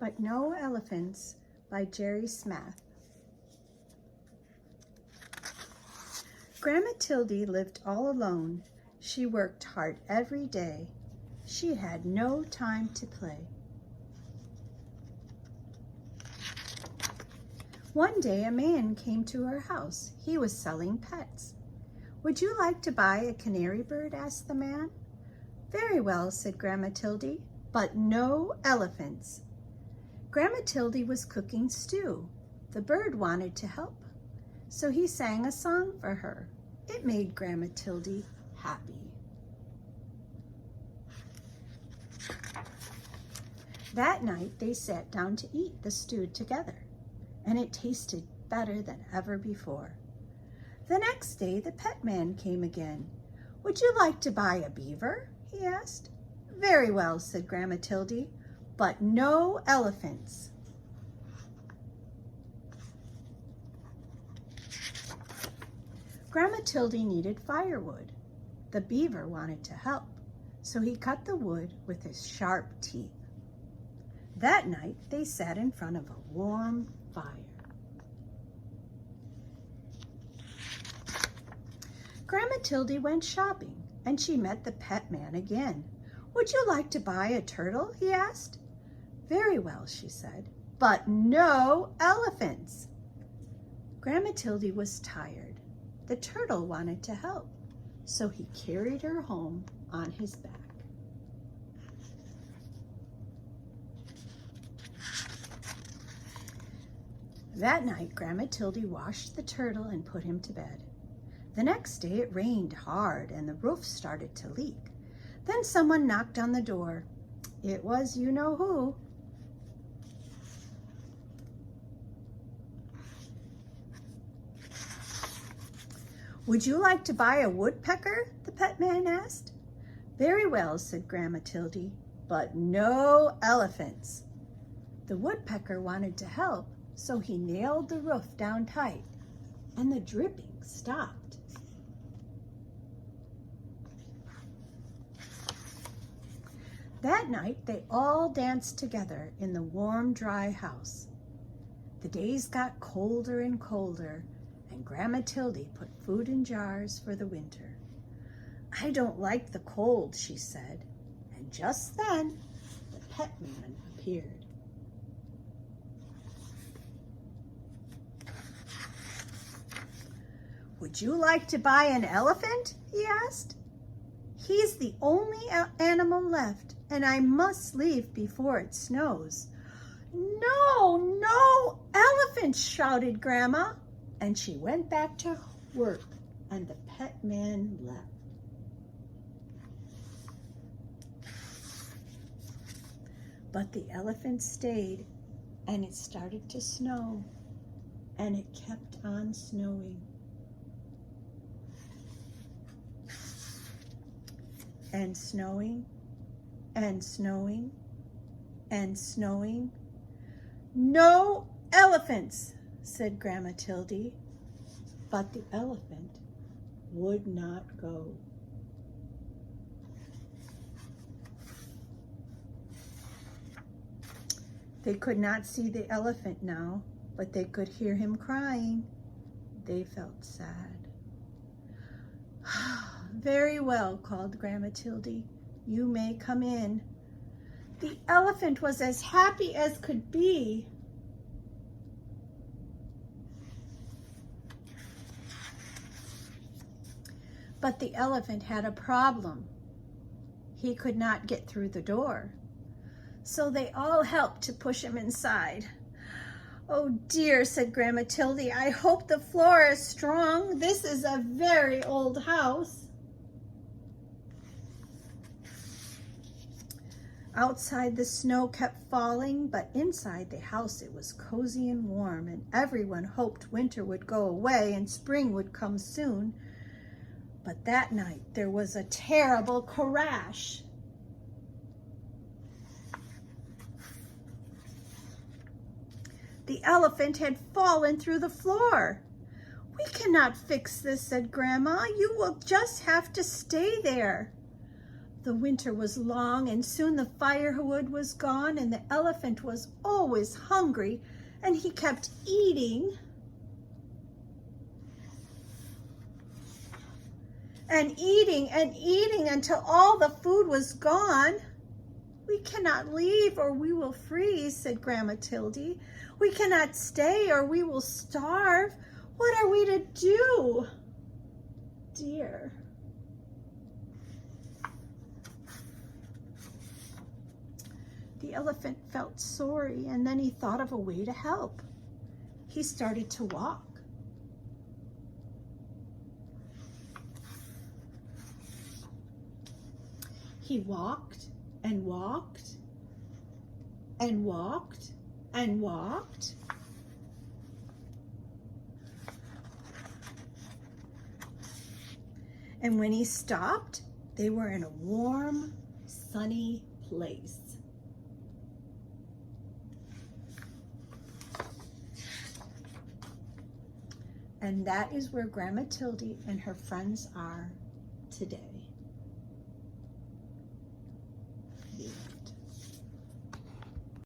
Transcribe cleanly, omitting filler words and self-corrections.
But No Elephants by Smath. Grandma Tildy lived all alone. She worked hard every day. She had no time to play. One day a man came to her house. He was selling pets. "Would you like to buy a canary bird?" asked the man. "Very well," said Grandma Tildy, "but no elephants." Grandma Tildy was cooking stew. The bird wanted to help, so he sang a song for her. It made Grandma Tildy happy. That night they sat down to eat the stew together, and it tasted better than ever before. The next day the pet man came again. "Would you like to buy a beaver?" he asked. "Very well," said Grandma Tildy, "but no elephants." Grandma Tildy needed firewood. The beaver wanted to help, so he cut the wood with his sharp teeth. That night they sat in front of a warm fire. Grandma Tildy went shopping, and she met the pet man again. "Would you like to buy a turtle?" he asked. "Very well," she said, "but no elephants." Grandma Tildy was tired. The turtle wanted to help, so he carried her home on his back. That night, Grandma Tildy washed the turtle and put him to bed. The next day it rained hard and the roof started to leak. Then someone knocked on the door. It was you-know-who. "Would you like to buy a woodpecker?" the pet man asked. "Very well," said Grandma Tildy, "but no elephants." The woodpecker wanted to help, so he nailed the roof down tight, and the dripping stopped. That night they all danced together in the warm, dry house. The days got colder and colder, and Grandma Tildy put food in jars for the winter. "I don't like the cold," she said, and just then the pet man appeared. "Would you like to buy an elephant?" he asked. "He's the only animal left, and I must leave before it snows." "No, no elephants!" shouted Grandma, and she went back to work, and the pet man left. But the elephant stayed, and it started to snow, and it kept on snowing. And snowing, and snowing, and snowing. "No elephants," said Grandma Tildy, but the elephant would not go. They could not see the elephant now, but they could hear him crying. They felt sad. "Very well," called Grandma Tildy. "You may come in." The elephant was as happy as could be. But the elephant had a problem. He could not get through the door. So they all helped to push him inside. "Oh dear," said Grandma Tildy, "I hope the floor is strong. This is a very old house." Outside the snow kept falling, but inside the house it was cozy and warm, and everyone hoped winter would go away and spring would come soon. But that night there was a terrible crash. The elephant had fallen through the floor. "We cannot fix this," said Grandma. "You will just have to stay there." The winter was long, and soon the firewood was gone, and the elephant was always hungry, and he kept eating and eating and eating until all the food was gone. "We cannot leave or we will freeze," said Grandma Tildy. "We cannot stay or we will starve. What are we to do, dear?" The elephant felt sorry, and then he thought of a way to help. He started to walk. He walked and walked and walked and walked. And when he stopped, they were in a warm, sunny place. And that is where Grandma Tildy and her friends are today.